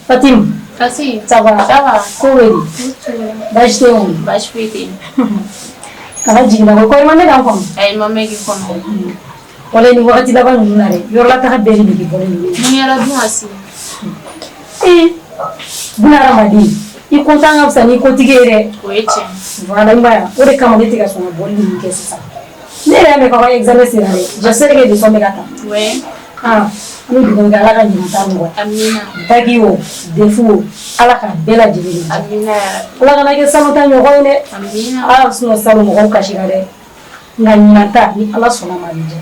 Fatim. Assim. Ça va? Ça va. Comment est-ce que tu Baixo feito. Kana jigina ko koy mané dam fam. Ay mamé gi kono. Wala ni wakati la ban nunare. Yor la taxa beri bi bolé ni. Ni yara dum asi. Buna ramadi. I kontan ngam sani ko tigere. Ko eche. Wala mbaya. Ore kama ne tiga sona bolé ni ke sasa. Ne re me ko examen sirare. Je sais que de sommes gata. Ouais. Ah. Ni bidan ga ala ka jina ta mo. Amina. Tagiwo, defu, ala ka bela jibiri. Amina. Ala kana ke sanu ta nyogo ine. Amina. Ala sunu salu mo ka shigare. Nga nyata ni ala sona malije.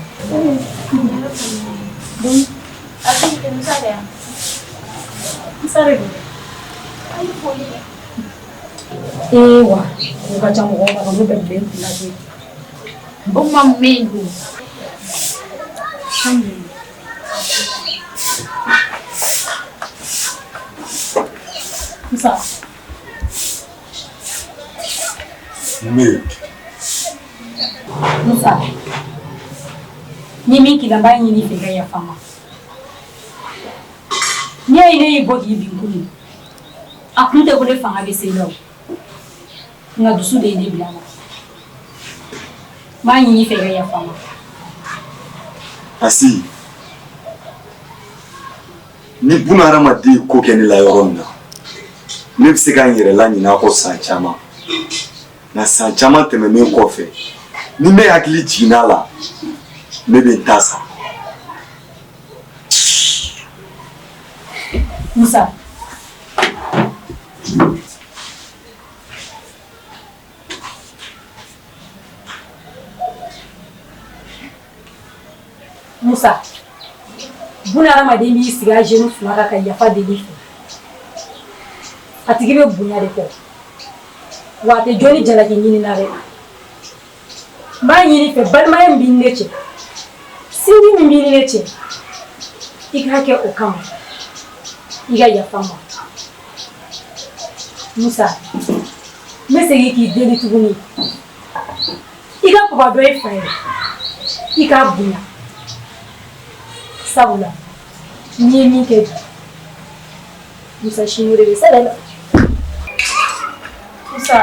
Assim que não sabe. Sare ko. Ai foi. Wa, ko ka jamu ko ka no bebe na ki. O mamego. Musa. Musa. Ni min ki lamba ni ni fega ya fama. Ni ai ne bo ki binkuni. Akunte ko le fanga be selo. Nga dusu de ne bilana. Ma ni fega ya fama. Asi. Ni buna ramadi ko keni la yoronna. Ne bɛ se ka n yɛrɛ la ɲin'a kɔ san caman nka san caman tɛmɛnen kɔfɛ ni ne hakili jiginna la ne bɛ n ta sa. Musa. Musa. Buna hadamaden b'i sigi a jeune fila kan ka yafa deli fɛ. A tigi bɛ bonya de kɔ. Wa a tɛ jɔni jalaki ɲini na dɛ. N b'a ɲini fɛ balimaya min b'i ni ne cɛ. Sinji min b'i ni ne cɛ. I k'a kɛ o kama. I ka yafa n ma. Musa. N bɛ segin k'i deli tuguni. I ka papa dɔ i fa ye. I k'a bonya. Sabula. N'i ye min kɛ bi. Musa sini de bɛ sɛbɛn la. Musa.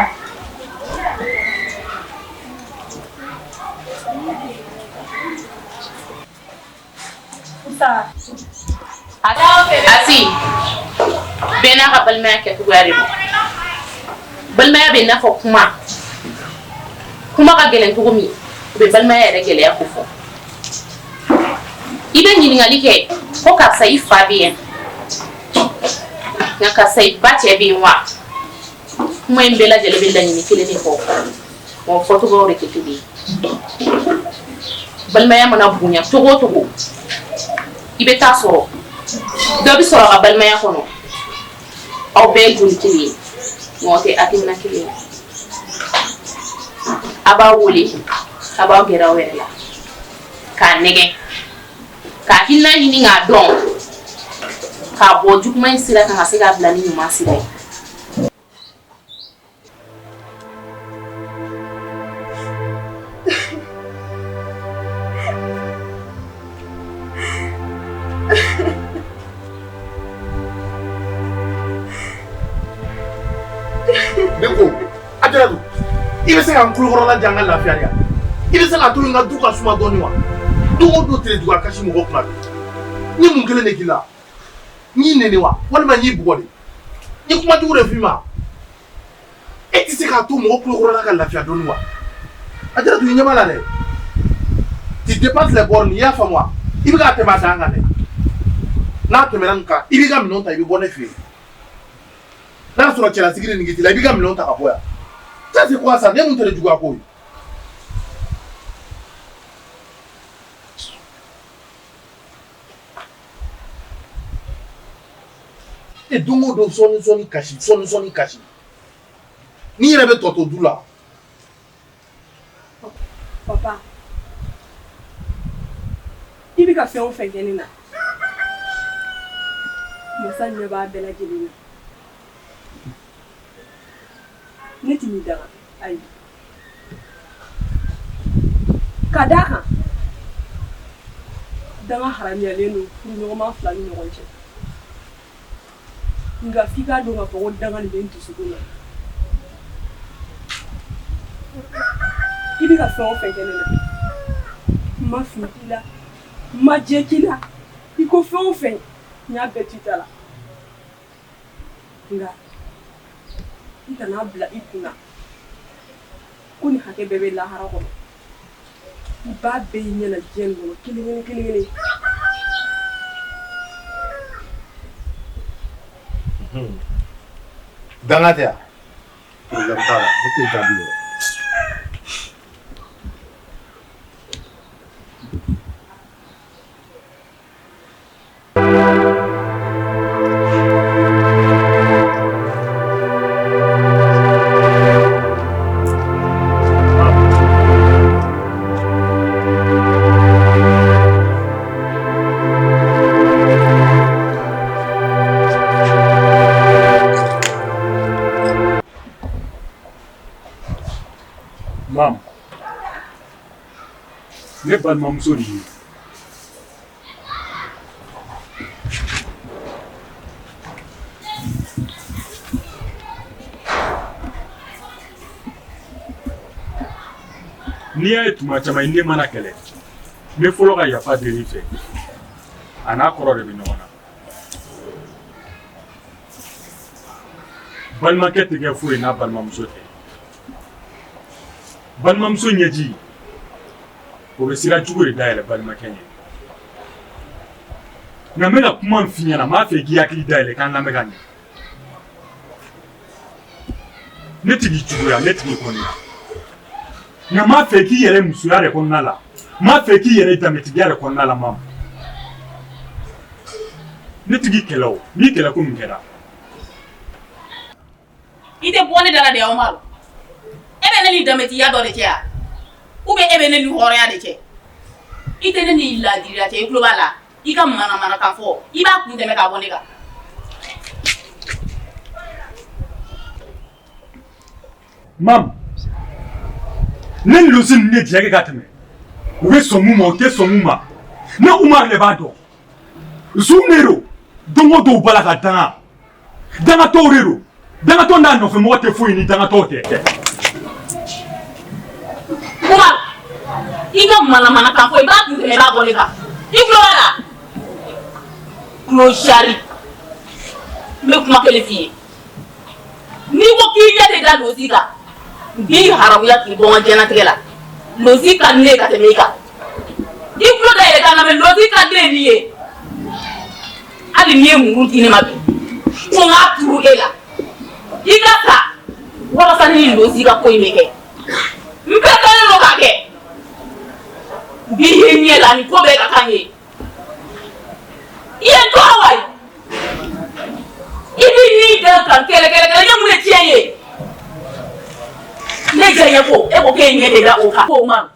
Musa. Asi. Bena ka balimaya kɛ cogoya de don. Balimaya bɛ n'a fɔ kuma. Kuma ka gɛlɛn cogo min, u bɛ balimaya yɛrɛ gɛlɛya ko fɔ. I bɛ ɲininkali kɛ ko karisa i fa bɛ yan. Nka karisa i ba cɛ bɛ yen wa? Kuma in bɛɛ lajɛlen bɛ laɲini kelen de fɔ. Wa fɔcogoyaw de tɛ kelen ye. Balimaya mana bonya cogo o cogo, I bɛ taa sɔrɔ dɔ bɛ sɔrɔ a ka balimaya kɔnɔ. Aw bɛɛ ye joli kelen ye, nka aw tɛ hakilina kelen ye. A b'a wele, a b'aw gɛrɛ aw yɛrɛ la, k'a nɛgɛn, ka hakilina ɲini k'a dɔn, k'a bɔ juguman in sira kan ka se k'a bila ni ɲuman sira ye. Denko, Ajaratu, I bɛ se ka n kulokɔrɔla jan n ka lafiya de wa? I bɛ se k'a to n ka du ka suma dɔɔni wa? Don o don tile jugu kasi mɔgɔ kunna bi. N ye mun kelen de k'i la? N y'i nɛni wa? Walima n y'i bugɔ de? N ye kuma jugu de f'i ma? E tɛ se k'a to mɔgɔ kulokɔrɔla ka lafiya dɔɔni wa? Ajaratu, I ɲɛ b'a la dɛ. Tu dépasses les bornes, i y'a faamu wa? I bɛ k'a tɛmɛ a dan kan dɛ. N'a tɛmɛna nin kan, I b'i ka minɛnw ta, I bɛ bɔ ne fɛ yen. N'a sɔrɔ cɛlasigi de nege t'i la, I b'i ka minɛnw ta ka bɔ yan. Ça c'est quoi ça? Ne mun tɛ de juguya ko ye. E don o don sɔɔni kasi, sɔɔni kasi. N'i yɛrɛ bɛ tɔ to du la. Papa, I bɛ ka fɛn o fɛn kɛ ne na. Masa ɲɛ b'a bɛɛ lajɛlen na. Ne t'i mi daga, ayi. Ka d'a kan, danga haramuyalen don furuɲɔgɔnma fila ni ɲɔgɔn cɛ. Nga f'i k'a dɔn k'a fɔ ko danga de bɛ n dusukun na. I bɛ ka fɛn o fɛn kɛ ne na, n ma fin k'i la, n ma jɛ k'i la, i ko fɛn o fɛn n y'a bɛɛ to i ta la. Nga i kana bila i kunna ko nin hakɛ bɛɛ bɛ lahara kɔnɔ. I b'a bɛɛ y'i ɲɛna diɲɛ nin kɔnɔ kelen kelen. Danga tɛ yan. Problème t'a la, ne t'e jaabi yɛrɛ. Mam, ne balimamuso de ye. N'i y'a ye tuma caman ne mana kɛlɛ, ne fɔlɔ ka yafa deli fɛ, a n'a kɔrɔ de bɛ ɲɔgɔn na. Balimakɛ tɛ kɛ foyi n'a balimamuso tɛ. Balimamuso ɲɛji o bɛ sira jugu de dayɛlɛ balimakɛ ɲɛ. Nka n bɛ ka kuma f'i ɲɛna, n b'a fɛ k'i hakili dayɛlɛ k'an lamɛn ka ɲɛ. Ne tɛ k'i juguya, ne tɛ k'i kɔnɔya. Nka n b'a fɛ k'i yɛrɛ musoya de kɔnɔna la, n b'a fɛ k'i yɛrɛ danbetigiya de kɔnɔna la Mamu. Ne tɛ k'i kɛlɛ o, n'i kɛlɛ ko min kɛra. I tɛ bɔ ne da la dɛ Umaru. E bɛ ne ni danbetigiya dɔ de cɛ wa? ou bien e bɛ ne ni hɔrɔnya de cɛ? I tɛ ne ni ladiriya cɛ, i tulo b'a la? I ka mana kan fɔ, i b'a kun tɛmɛ k'a bɔ ne kan. Mam, ne ni Lozi ninnu ye diɲɛ kɛ ka tɛmɛ. U bɛ sɔn mun ma, u tɛ sɔn mun ma. Ne Umaru de b'a dɔn. Zun de don, don o don u b'a la ka danga. Dangatɔw de don. Dangatɔ n'a nɔfɛmɔgɔ tɛ foyi ni dangatɔw tɛ. Umaru, i ka mana kan fɔ, i b'a kun tɛmɛ, i b'a bɔ ne kan. I tulo b'a la? Clochard. N bɛ kuma kelen f'i ye. N'i ko k'i ɲɛ tɛ da Lozi kan, n b'i haramuya k'i bɔ n ka diɲɛlatigɛ la. Lozi ka di ne ye ka tɛmɛ i kan. I tulo da yɛlɛ k'a lamɛn, Lozi ka di ne ye nin ye. Hali n'i ye muru di ne ma bi, ko n k'a turu e la. I ka ta walasa ne ni Lozi ka ko in bɛ kɛ. N bɛɛ kɛlen don k'a kɛ. N b'i ye ɲɛ la, nin ko bɛɛ ka kan ye. I ye n tɔɔrɔ wa? I b'i ni da kan kɛlɛ, i ye mun de tiɲɛ ye? Ne diya ko, e ko k'e ɲɛ de da o kan. Ko Umaru,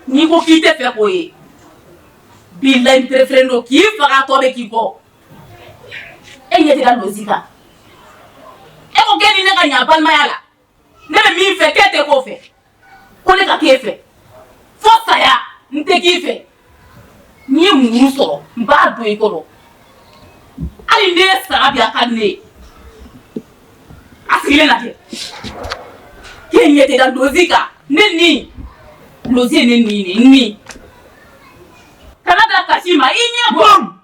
n'i ko k'i tɛ fɛ k'o ye, bilahi n préféré don k'i faga tɔ bɛ k'i bɔ. E ɲɛ tɛ da Lozi kan. E ko k'e ni ne ka ɲɛ balimaya la. Ne bɛ min fɛ k'e tɛ k'o fɛ. Ko ne ka k'e fɛ. Fo saya, n tɛ k'i fɛ. N'i ye muru sɔrɔ, n b'a don i kɔrɔ. Hali ne ye saga bi a ka di ne ye. A sigilen lajɛ. K'e ɲɛ tɛ da Lozi kan. Ne ni Lozi ye ne ni de, ni. Kana da kasi ma, i ɲɛ bɔ.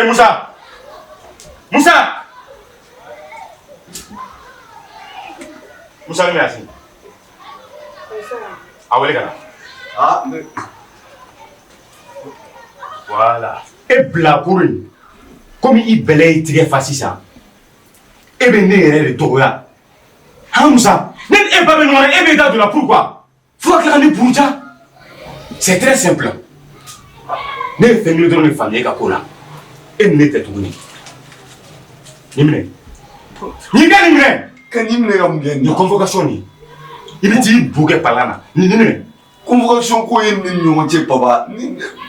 Musa! Musa! Musa ni Yasin. A wele ka na. Ah, mais... Voilà. E bilakoro in, komi i bɛlɛ y'i tigɛ fa sisan, e bɛ ne yɛrɛ de dɔgɔya. Han Musa, ne ni e ba bɛ ɲɔgɔn na, e bɛ da don la pourquoi? Fo ka tila ka ne buruja. C'est très simple. Ne ye fɛn kelen dɔrɔn de faamuya e ka ko la. E ni ne tɛ tuguni. Ni minɛ. Ni ka ni minɛ. Ka ni minɛ ka mun kɛ ni convocation ni. I bɛ t'i bu kɛ palan na. Ni minɛ. Convocation ko ye ne ni ɲɔgɔn cɛ papa.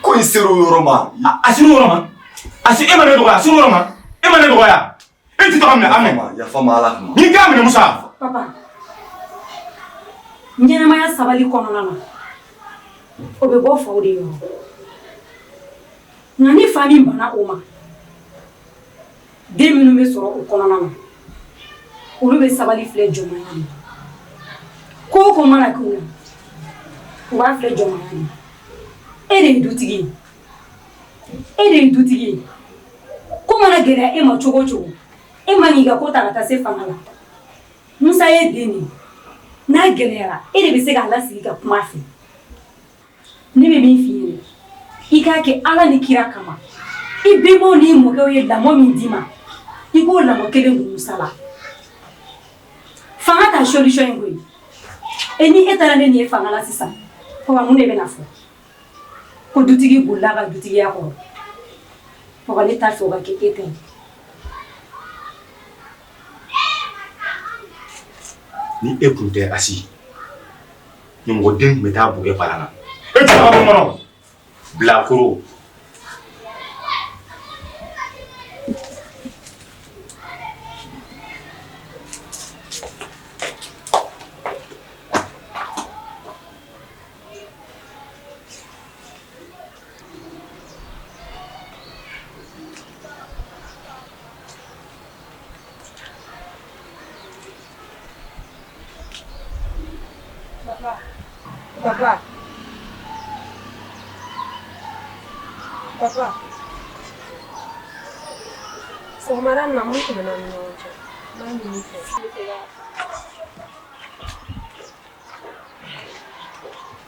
Ko in sera o yɔrɔ ma. A sera o yɔrɔ ma. A se e ma ne dɔgɔya, a sera o yɔrɔ ma. E ma ne dɔgɔya. E ti taga minɛ, a minɛ. Yafa ma Ala kama. Ni k'a minɛ Musa. Papa, ɲɛnamaya sabali kɔnɔna na o bɛ bɔ faw de yɔrɔ nka ni fa min banna o ma den minnu bɛ sɔrɔ o kɔnɔna na olu bɛ sabali filɛ jɔnmaya de ko o ko mana k'u la u b'a filɛ jɔnmaya de e de ye dutigi ye e de ye dutigi ye ko mana gɛlɛya e ma cogo o cogo e ma n'i ka ko ta ka taa se fanga la Musa ye den de n'a gɛlɛyara e de bɛ se k'a lasigi ka kuma fɛ ne bɛ min f'i ye i k'a kɛ Ala ni kira kama i bɛnbaw n'i mɔkɛw ye lamɔ min d'i ma i k'o lamɔ kelen don Musa la fanga ta solution ye koyi e ni e taara ne ni ye fanga la sisan papa mun de bɛna fɔ ko dutigi bolila ka dutigiya kɔrɔ papa ne t'a fɛ o ka kɛ e ta ye ni e kun tɛ Asi ni mɔgɔ den tun bɛ taa bugɛ bala la e tɛ ka bɔ kɔnɔ bilakoro Papa. Sɔgɔmada in na mun tɛmɛna ni ɲɔgɔn cɛ? N'a ɲin'i fɛ.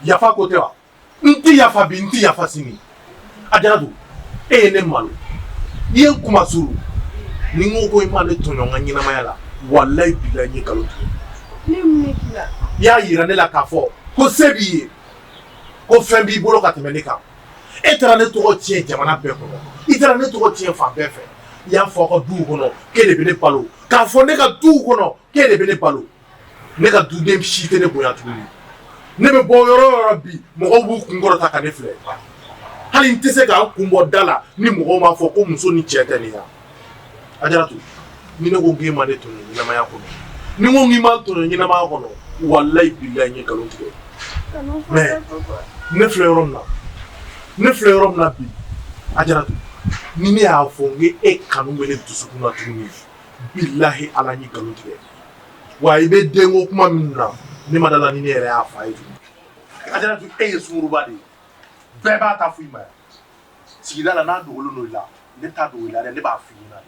Yafa ko tɛ wa? N tɛ yafa bi, n tɛ yafa sini. Ajaratu, e ye ne malo. I ye n kuma suru. Ni n ko ko i m'ale tɔɲɔ n ka ɲɛnamaya la, walayi bilayi n ye nkalon tigɛ. Ne mun de k'i la? I y'a yira ne la k'a fɔ ko se b'i ye, ko fɛn b'i bolo ka tɛmɛ ne kan. E taara ne tɔgɔ tiɲɛ jamana bɛɛ kɔnɔ, i taara ne tɔgɔ tiɲɛ fan bɛɛ fɛ. I y'a fɔ aw ka duw kɔnɔ k'e de bɛ ne balo, k'a fɔ ne ka duw kɔnɔ k'e de bɛ ne balo. Ne ka duden si tɛ ne bonya tuguni. Ne bɛ bɔ yɔrɔ o yɔrɔ bi, mɔgɔw b'u kun kɔrɔta ka ne filɛ. Hali n tɛ se k'an kun bɔ da la ni mɔgɔw m'a fɔ ko muso ni cɛ tɛ nin ya. Ajaratu, ni ne ko k'e ma ne tɔɲɔ ɲɛnamaya kɔnɔ, ni n ko k'i ma tɔɲɔ ɲɛnamaya kɔnɔ, walayi bilayi n ye nkalon tigɛ. Mais ne filɛ yɔrɔ min na, ne filɛ yɔrɔ min na bi, Ajaratu, ni ne y'a fɔ n e kanu bɛ ne dusukun na tuguni, bilahi Ala n ye nkalon tigɛ. Wa i bɛ denko kuma min na, ne ma dala ni ne yɛrɛ y'a fɔ a ye tuguni. Ajaratu, e ye sunguruba de ye, bɛɛ b'a ta fɔ i ma yan. Sigida la n'a dogolen don i la, ne t'a dogo i la dɛ, ne b'a f'i ɲɛna de.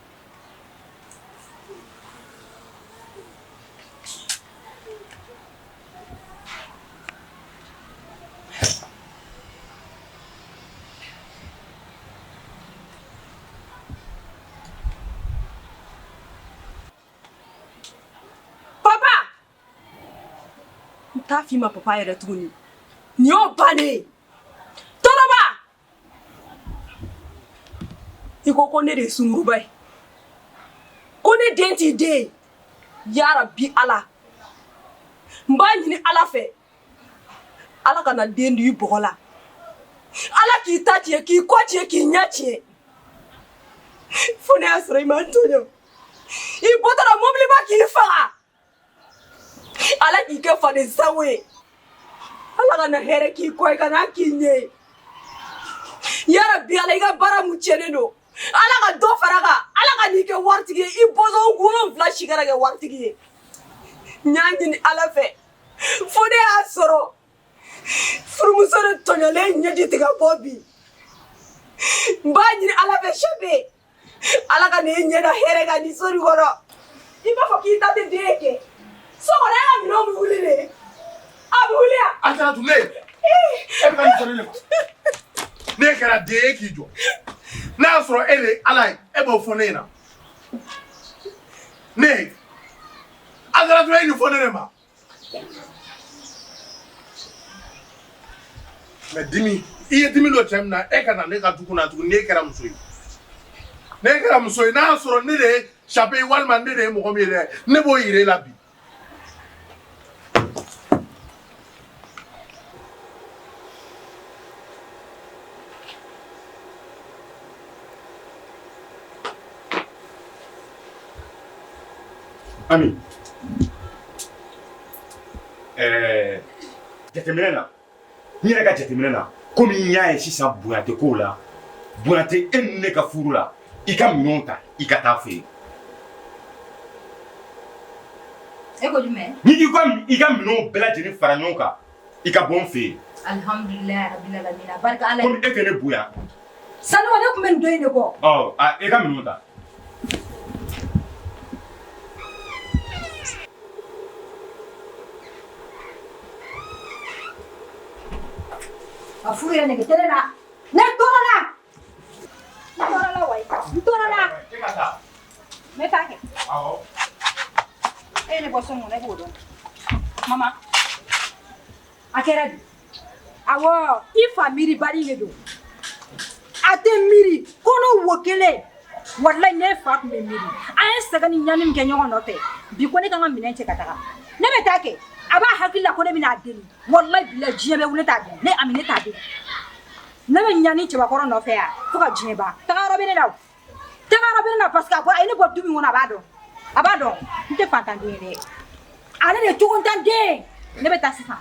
T'a f'i ma papa yɛrɛ tuguni. Nin y'o bannen ye. Tɔnɔba! I ko ne de ye sunguruba ye. Ko ne den t'i den ye. Yarabi Ala. N b'a ɲini Ala fɛ. Ala kana den don i bɔgɔ la. Ala k'i ta tiɲɛ, k'i kɔ tiɲɛ, k'i ɲɛ tiɲɛ. Fo ne y'a sɔrɔ i ma n tɔɲɔ. I bɔtɔla mobiliba k'i faga. Ala k'i kɛ faden sago ye. Ala kana hɛrɛ k'i kɔ ye, kana k'i ɲɛ ye. Yarabi Ala, i ka baara mun tiɲɛnen don, Ala ka dɔ fara a kan. Ala ka n'i kɛ waritigi ye. I bɔnsɔn 7 si kana kɛ waritigi ye. N y'a ɲini Ala fɛ. Fo ne y'a sɔrɔ furumuso de tɔɲɔlen ɲɛji tɛ ka bɔ bi. N b'a ɲini Ala fɛ Chape. Ala ka n'e ɲɛ da hɛrɛ kan nin so nin kɔnɔ. I b'a fɔ k'i ta tɛ den kɛ. So kɔnɔ e ka minɛnw bɛ wuli de. A bɛ wuli yan. Ajaratu, ne e bɛ ka nin sɔrɔ ne ma. Ne kɛra den ye k'i jɔ. N'a y'a sɔrɔ e de ye Ala ye, e b'o fɔ ne ɲɛna. Ne Ajaratu, e ye nin fɔ ne de ma. Mais dimi, i ye dimi dɔ cɛ min na, e ka na ne ka du kɔnɔ tuguni n'e kɛra muso ye. Ne kɛra muso ye, n'a y'a sɔrɔ ne de ye Chape ye walima ne de ye mɔgɔ min ye dɛ, ne b'o yira e la bi. Ami, jateminɛ na n yɛrɛ ka jateminɛ na komi n y'a ye sisan bonya tɛ kow la bonya tɛ e ni ne ka furu la i ka minɛnw ta i ka taa feere e ko jumɛn ni i ka minɛnw bɛɛ lajɛlen fara ɲɔgɔn kan i ka bɔ n fɛ yen alhamdulilayi rabbil alamin barika ala komi e tɛ ne bonya sanuwa ne tun bɛ nin dɔ in de kɔ e ka minɛnw ta a furu yɛrɛ nege tɛ ne la ne tɔɔrɔ la wa n tɔɔrɔ la n bɛ taa kɛ e ye ne bɔ so mun na e b'o dɔn mama a kɛra di awɔ i fa miiribali de don a tɛ miiri kɔnɔ wo kelen walayi ne fa tun bɛ miiri an ye sɛgɛn ni ɲani min kɛ ɲɔgɔn nɔfɛ bi ko ne kan ka minɛn cɛ ka taga ne bɛ taa kɛ a b'a hakili la ko ne bɛna a deli walayi bilayi diɲɛ bɛ wuli t'a deli ne Ami t'a deli ne bɛ ɲani cɛbakɔrɔ nɔfɛ yan fo ka diɲɛ ban tagayɔrɔ bɛ ne la o tagayɔrɔ bɛ ne la parce que a ye ne bɔ du min kɔnɔ a b'a dɔn n tɛ fantanden ye dɛ ale de ye cogontanden ne bɛ taa sisan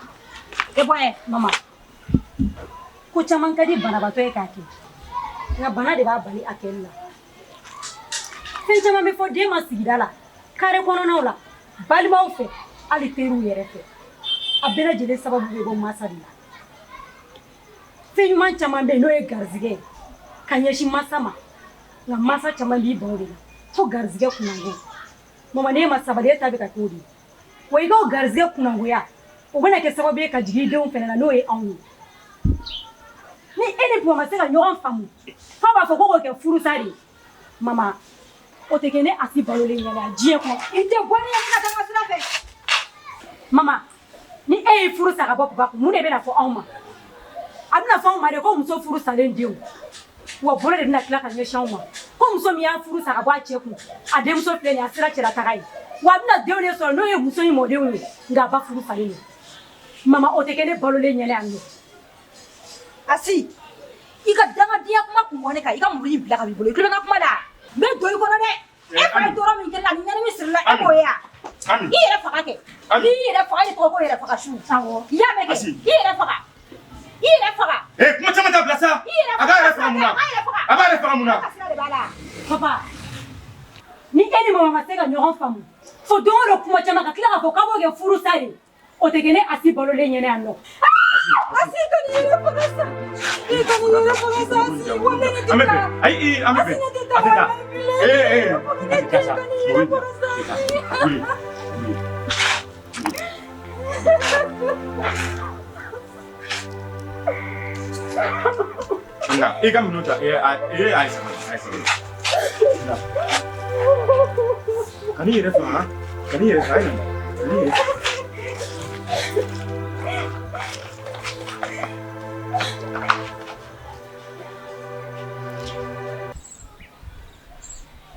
e bɔ yen mama ko caman ka di banabatɔ ye k'a kɛ nka bana de b'a bali a kɛli la fɛn caman bɛ fɔ den ma sigida la kare kɔnɔnaw la balimaw fɛ hali teriw yɛrɛ fɛ a bɛɛ lajɛlen sababu bɛ bɔ mansa de la fɛn ɲuman caman bɛ yen n'o ye garizigɛ ye ka ɲɛsin mansa ma nka mansa caman b'i ban o de la fo garizigɛ kunnango mama ne ma sabali e ta bɛ ka k'o de ye wa i ka o garizigɛ kunnangoya o bɛna kɛ sababu ye ka jigin i denw fɛnɛ na n'o ye anw ye ni e ni papa ma se ka ɲɔgɔn faamu f'a b'a fɔ ko k'o kɛ furusa de ye mama o tɛ kɛ ne Asi balolen ɲɛna a diɲɛ kɔnɔ i tɛ bɔ ni ye sira kan ka sira fɛ mama ni e ye furu sa ka bɔ papa kun mun de bɛna fɔ anw ma a bɛna fɔ anw ma de ko muso furu salen denw wa bolo de bɛna tila ka ɲɛsin anw ma ko muso min y'a furu sa ka bɔ a cɛ kun a denmuso filɛ nin ye a sera cɛla taga ye wa a bɛna denw de sɔrɔ n'o ye muso in mɔdenw ye nka a ba furu falen don mama o tɛ kɛ ne balolen ɲɛna yan nɔ Asi i ka dangadenya kuma kun bɔ ne kan i ka muru in bila ka b'i bolo i tulo bɛ n ka kuma la n bɛ don i kɔnɔ dɛ e fa ye tɔɔrɔ min kɛ la ni ɲani min sirila e b'o ye wa i yɛrɛ faga kɛ n'i y'i yɛrɛ faga e de tɔgɔ ko yɛrɛ faga su i y'a mɛn kɛ i yɛrɛ faga kuma caman t'a bila sa a b'a yɛrɛ faga mun na a b'a yɛrɛ faga mun na papa ni e ni mama ma se ka ɲɔgɔn faamu fo don o don kuma caman ka tila k'a fɔ k'a b'o kɛ furusa de o tɛ kɛ ne Asi balolen ɲɛna yan nɔ Asi ka nin yɛrɛ faga sa i ka nin yɛrɛ faga sa Asi wale ne tɛ taa an bɛ bɛn Asi ne tɛ taa walayi bilayi ka nin yɛrɛ faga sa Nka i ka minɛnw ta a ye sabali ka n'i yɛrɛ faga ka n'i yɛrɛ faga a ye na ka n'i yɛrɛ faga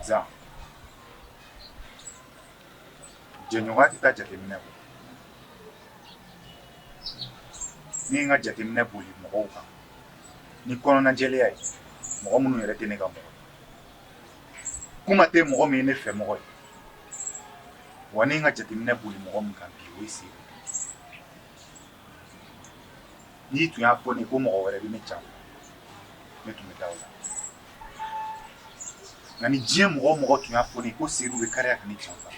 Zan jɛɲɔgɔnya tɛ taa jateminɛ kɔ ni n ka jateminɛ boli mɔgɔw kan ni kɔnɔna jɛlenya ye mɔgɔ minnu yɛrɛ tɛ ne ka mɔgɔ kuma tɛ mɔgɔ min ye ne fɛ mɔgɔ ye wa ni n ka jateminɛ boli mɔgɔ min kan bi o ye Seru n'i tun y'a fɔ ne ko mɔgɔ wɛrɛ bɛ ne janfa ne tun bɛ taa o la nka ni diɲɛ mɔgɔ o mɔgɔ tun y'a fɔ ne ko Seru bɛ kariya ka ne janfa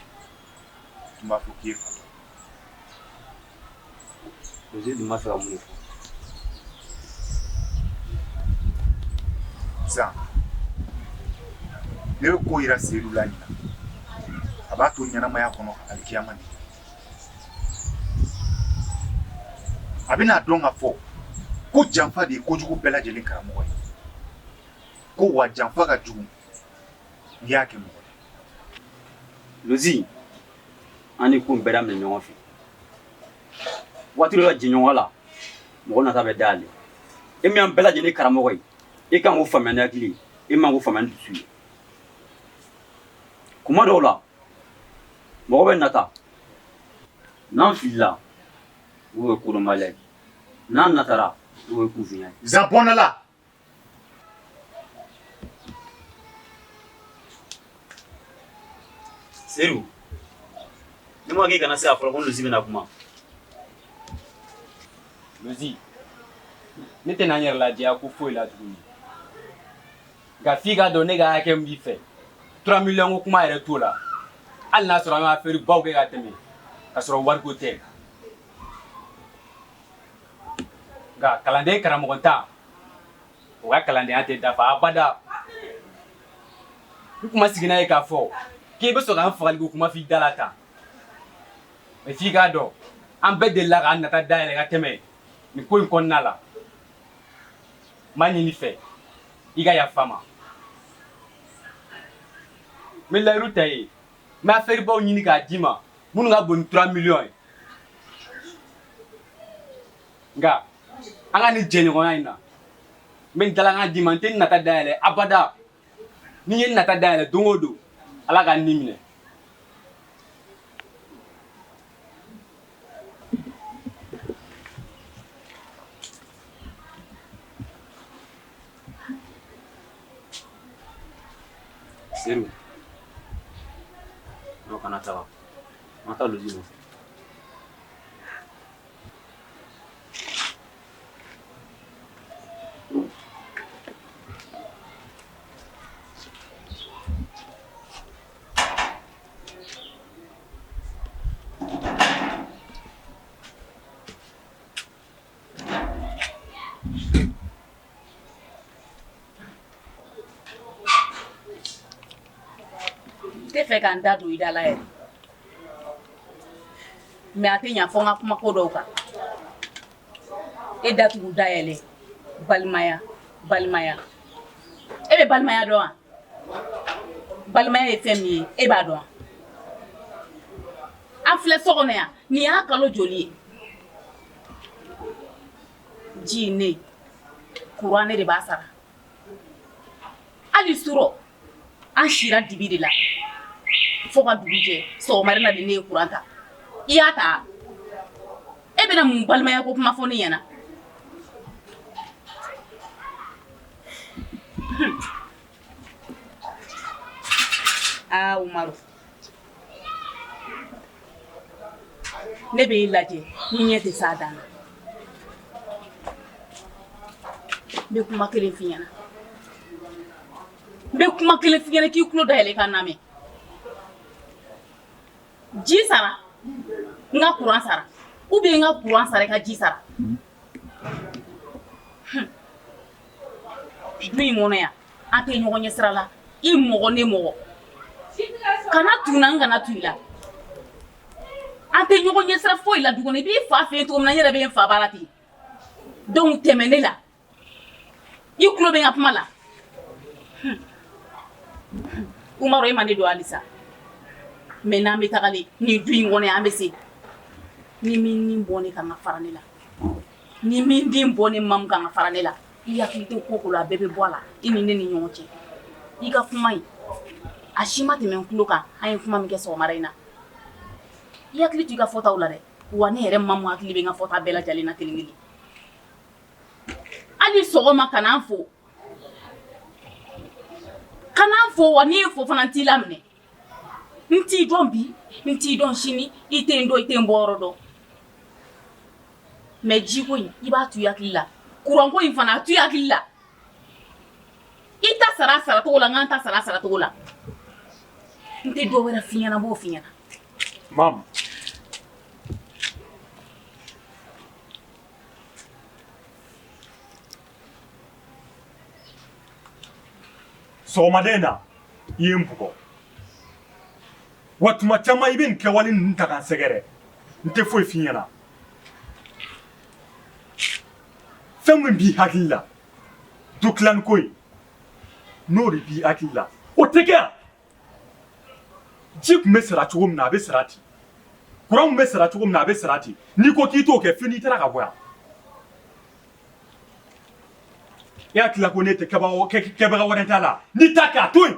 tun b'a fɔ k'i ye fatɔ Roger dun ma fɛ ka mun de fɔ Zan ne bɛ ko yira Seru la nin na a b'a to ɲɛnamaya kɔnɔ alikiyama de a bɛna dɔn ka fɔ ko janfa de ye kojugu bɛɛ lajɛlen karamɔgɔ ye ko wa janfa ka jugu n'i y'a kɛ mɔgɔ ye Lozi an ni ko bɛɛ daminɛ ɲɔgɔn fɛ waati dɔ la jɛɲɔgɔnya la mɔgɔ nata bɛ dayɛlɛ e min y'an bɛɛ lajɛlen karamɔgɔ ye e kan k'o faamuya ni hakili ye e man k'o faamuya ni dusu ye kuma dɔw la mɔgɔ bɛ nata n'an filila o ye kodɔnbaliya ye n'an natara o ye kunfinya ye Zan bɔnna la Seru ne ma k'i kana se a fɔlɔ ko Lozi bɛna kuma Lozi ne tɛ na n yɛrɛ lajɛya ko foyi la tuguni nka f'i k'a dɔn ne ka hakɛ min b'i fɛ 3 millions ko kuma yɛrɛ t'o la hali n'a sɔrɔ an ka affaire baw kɛ ka tɛmɛ ka sɔrɔ wariko tɛ nka kalanden karamɔgɔ tan o ka kalandenya tɛ dafa abada n kuma sigina ye k'a fɔ k'i bɛ sɔn k'an fagaliko kuma f'i da la tan mais f'i k'a dɔn an bɛɛ delila k'an nata dayɛlɛ ka tɛmɛ nin ko in kɔnɔna la n b'a ɲini fɛ i ka yafa ma n bɛ layiru ta ye n bɛ affaire baw ɲini k'a d'i ma minnu ka bon ni 3 millions ye nka an ka nin jɛɲɔgɔnya in na n bɛ n dalakan d'i ma n tɛ n nata dayɛlɛ abada ni n ye n nata dayɛlɛ don o don ala ka n ni minɛ Seru no kana tawa mata Lozi nɔfɛ tɛ fɛ k'an da don i da la yɛrɛ mais a tɛ ɲa fɔ n ka kuma ko dɔw kan e datugu dayɛlɛ balimaya balimaya e bɛ balimaya dɔn wa balimaya ye fɛn min ye e b'a dɔn an filɛ so kɔnɔ yan nin y'a kalo joli ye ji ne courant ne de b'a sara hali surɔ an sira dibi de la fo ka dugu jɛ sɔgɔmari na de ne ye courant ta i y'a ta e bɛna mun balimaya ko kuma fɔ ne ɲɛna Umaru ne b'i lajɛ ni ɲɛ tɛ s'a dan na n bɛ kuma kelen f'i ɲɛna n bɛ kuma kelen f'i ɲɛna k'i tulo dayɛlɛ ka lamɛn ji sara n ka courant sara ou bien n ka courant sara i ka ji sara du in kɔnɔ yan an tɛ ɲɔgɔn ɲɛ sira la i mɔgɔ ne mɔgɔ kana tuna n kana tu i la an tɛ ɲɔgɔn ɲɛ sira foyi la du kɔnɔ i b'i fa fɛ yen cogo min na n yɛrɛ bɛ n fa baara ten donc tɛmɛ ne la i tulo bɛ n ka kuma la Umaru e ma ne don halisa mais n'an bɛ tagalen nin du in kɔnɔ an bɛ se ni min ni bɔ ne kan ka fara ne la ni min den bɔ ne mamu kan ka fara ne la i hakili tɛ ko ko la a bɛɛ bɛ bɔ a la i ni ne ni ɲɔgɔn cɛ i ka kuma in a si ma tɛmɛ n tulo kan an ye kuma min kɛ sɔgɔmada in na i hakili to i ka fɔtaw la dɛ wa ne yɛrɛ mamu hakili bɛ n ka fɔta bɛɛ lajɛlen na kelen kelen hali sɔgɔma kan'an fo kan'an fo wa n'i ye fo fana n t'i laminɛ n t'i dɔn bi n t'i dɔn sini i tɛ n dɔn i tɛ n bɔ yɔrɔ dɔn mais jiko in i b'a to i hakili la courant ko in fana a to i hakili la i ta sara saracogo la n k'an ta sara saracogo la n tɛ dɔ wɛrɛ f'i ɲɛna n b'o f'i ɲɛna. Mam, sɔgɔmaden na i ye n bugɔ wa tuma caman i bɛ nin kɛwale ninnu ta k'an sɛgɛrɛ n tɛ foyi f'i ɲɛna fɛn min b'i hakili la du tilaniko in n'o de b'i hakili la o tɛ kɛ yan ji tun bɛ sara cogo min na a bɛ sara ten courant tun bɛ sara cogo min na a bɛ sara ten n'i ko k'i t'o kɛ f'i n'i taara ka bɔ yan e hakili la ko ne tɛ kɛbaga wɛrɛ t'a la n'i ta kɛ a to yen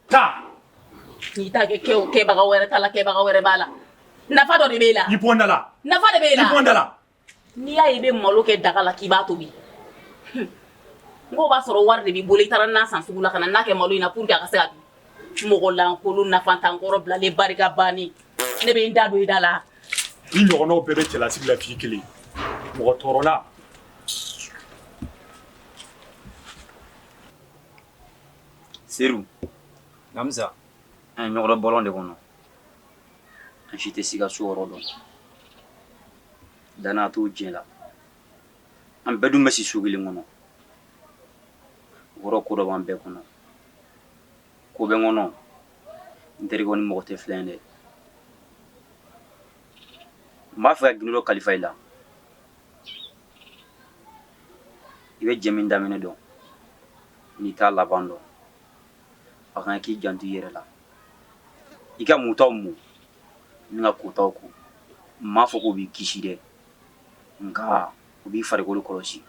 taa n'i ta kɛ kɛbaga wɛrɛ t'a la kɛbaga wɛrɛ b'a la nafa dɔ de b'e la i bɔ n da la nafa de b'e la i bɔ n da la n'i y'a ye i bɛ malo kɛ daga la k'i b'a tobi n ko b'a sɔrɔ wari de b'i bolo i taara n'a san sugu la ka na n'a kɛ malo in na pour que a ka se ka mɔgɔ lankolon nafantankɔrɔ bilalen barika banni ne bɛ n da don i da la i ɲɔgɔnnaw bɛɛ bɛ cɛlasigi la f'i kelen mɔgɔ tɔɔrɔla. Seru Namza an ɲɔgɔn bɔlɔn de kɔnɔ an si tɛ siga so yɔrɔ dɔn dan'a t'o diɲɛ la an bɛɛ dun bɛ si so kelen kɔnɔ wɔrɔ ko dɔ b'an bɛɛ kɔnɔ ko bɛ kɔnɔ n terikɛw ni mɔgɔ tɛ filɛ dɛ n b'a fɛ ka gindo dɔ kalifa i la i bɛ jɛ min daminɛ dɔn n'i t'a laban dɔn a kan k'i janto i yɛrɛ la i ka mutaw mu ni ka kotaw ko n m'a fɔ k'o b'i kisi dɛ nka o b'i farikolo kɔlɔsi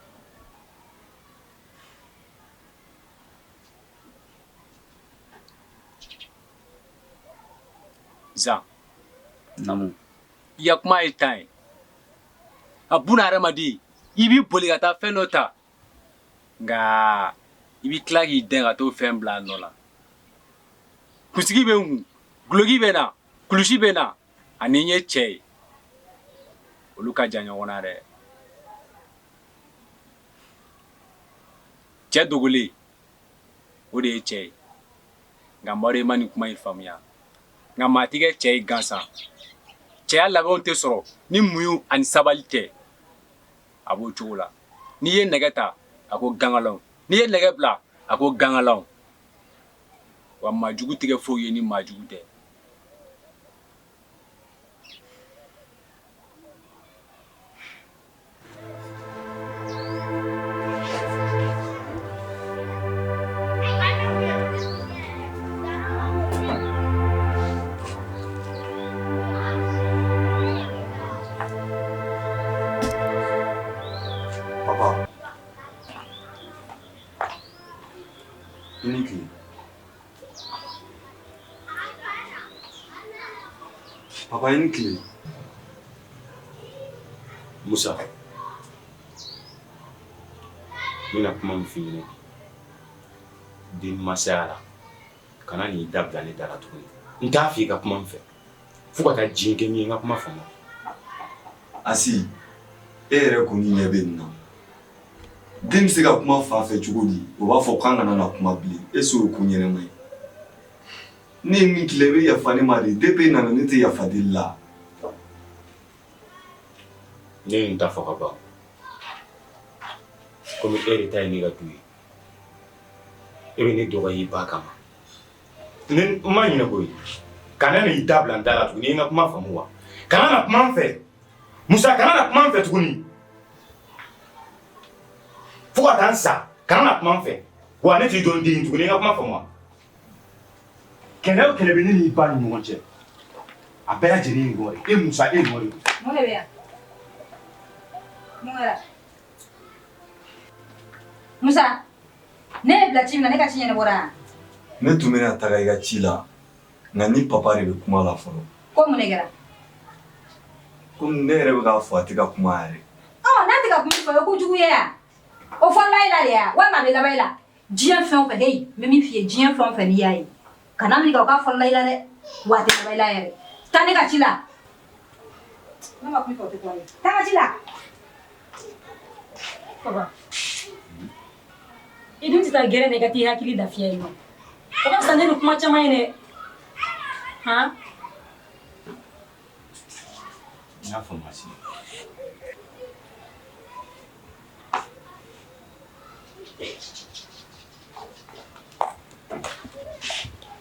Zan namu i ya kuma ye tan ye a buna hadamaden i b'i boli ka taa fɛn dɔ ta nka i b'i tila k'i dɛn ka t'o fɛn bila a nɔ la kunsigi bɛ n kun guloki bɛ na kulusi bɛ na ani n ye cɛ ye olu ka jan ɲɔgɔn na dɛ cɛ dogolen o de ye cɛ ye nka mɔdɔ i ma nin kuma in faamuya nka maa tɛ kɛ cɛ ye gansan cɛya labɛnw tɛ sɔrɔ ni muɲu ani sabali tɛ a b'o cogo la n'i ye nɛgɛ ta a ko gangalanw n'i ye nɛgɛ bila a ko gangalanw wa maajugu tɛ kɛ foyi ye ni maajugu tɛ Papa. Ini ki. Papa ini ki. Musa mina kuma min f'i ɲɛna den masaya la kana n'i dabila ne dara tuguni n t'a f'i ka kuma n fɛ fo ka taa diɲɛ kɛ n ye n ka kuma faamu. Asi, e yɛrɛ ko ni ɲɛ bɛ nin na. Den bɛ se ka kuma fa fɛ cogo di? O b'a fɔ k'an kana na kuma bilen. Est-ce que o ko ɲɛnama ye? Ne ye min k'i la i bɛ yafa ne ma de. Depuis e nana ne tɛ yafa deli la. Ne ye n ta fɔ ka ban komi e de ta ye ne ka du ye e bɛ ne dɔgɔya i ba kama n ma ɲinɛ koyi kana n'i dabila n da la tuguni i ye n ka kuma faamu wa kana na kuma n fɛ Musa kana na kuma n fɛ tuguni fo ka taa n sa kana na kuma n fɛ wa ne t'i dɔn den tuguni i ka kuma faamu wa kɛlɛ o kɛlɛ bɛ ne n'i ba ni ɲɔgɔn cɛ a bɛɛ lajɛlen ye nɔ ye e Musa e nɔ de don. Mun de bɛ yan? Mun kɛra? Musa, ne ye bila ci min na ne ka ci ɲɛnabɔra yan. Ne tun bɛna taga i ka ci la nka ni papa de bɛ kuma la fɔlɔ. Ko mun de kɛra? Komi ne yɛrɛ bɛ k'a fɔ a tɛ ka kuma yɛrɛ. N'a tɛ ka kuma fɔ o ye kojugu ye yan. O fɔlɔla i la de ya walima a bɛ laban i la. Diɲɛ fɛn o fɛn hey n bɛ min f'i ye diɲɛ fɛn o fɛn n'i y'a ye kana min kɛ o k'a fɔlɔla i la dɛ wa a tɛ laban i la yɛrɛ. Taa ne ka ci la. Ne ma kuma fɔ o tɛ kuma ye. Taa n ka ci la. Papa. I dun tɛ taa gɛrɛ ne ka t'i hakili lafiya yen nɔ. O ka fisa ne ni kuma caman ye dɛ. Han? N y'a faamu Asi.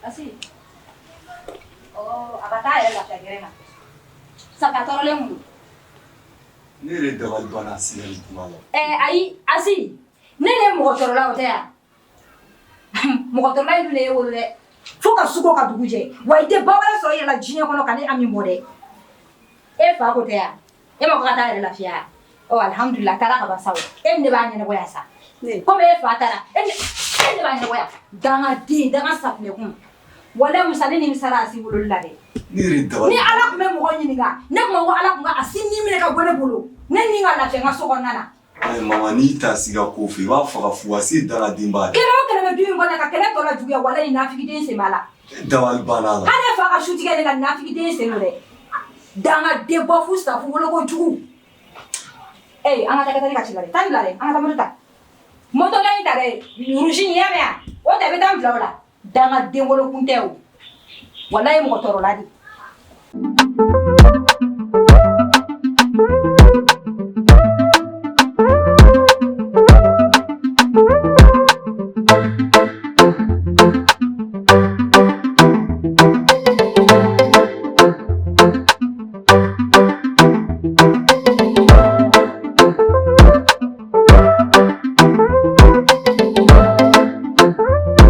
Asi. A ka taa yɛrɛ lafiya gɛrɛ na. Saka tɔɔrɔlen mun don? Ne yɛrɛ dabali banna Asi ni kuma la. Ayi Asi ne de ye mɔgɔ tɔɔrɔla o tɛ yan. Mɔgɔ tɔɔrɔla in dun de ye wolo dɛ. Fo ka su ko ka dugu jɛ wa i tɛ ba wɛrɛ sɔrɔ i yɛrɛ la diɲɛ kɔnɔ ka ne Ami mɔ dɛ. E fa ko tɛ yan. E ma ko ka taa yɛrɛ lafiya. Alhamdulillah taara ka ban sa o. E min de b'a ɲɛnabɔ yan sa. Komi e fa taara e de b'a ɲɛnabɔ yan. Dangaden danga safunɛkun. Walahi Musa ne nimisara Asi wololi la dɛ. Ne yɛrɛ dabali. Ni Ala tun bɛ mɔgɔ ɲininka ne tun b'a fɔ Ala tun ka Asi ni minɛ ka bɔ ne bolo. Ne ni ka lafiya n ka so kɔnɔna na. Ayi mama n'i t'a sigi ka ko fɛ i b'a fɔ ka fu Asi dangaden b'a ye. Kɛlɛ o kɛlɛ bɛ du in kɔnɔ ka kɛlɛ tɔ lajuguya walahi nafigiden sen b'a la. Dabali banna la. K'ale fa ka su tigɛ ne la nafigiden sen don dɛ. danga de bofu sta fu wolo ko jugu eh anga ta ka ci la de tan la de anga ta moto la ita de rushi ya me o ta be tam la danga de wolo kuntew wallahi mo toro la di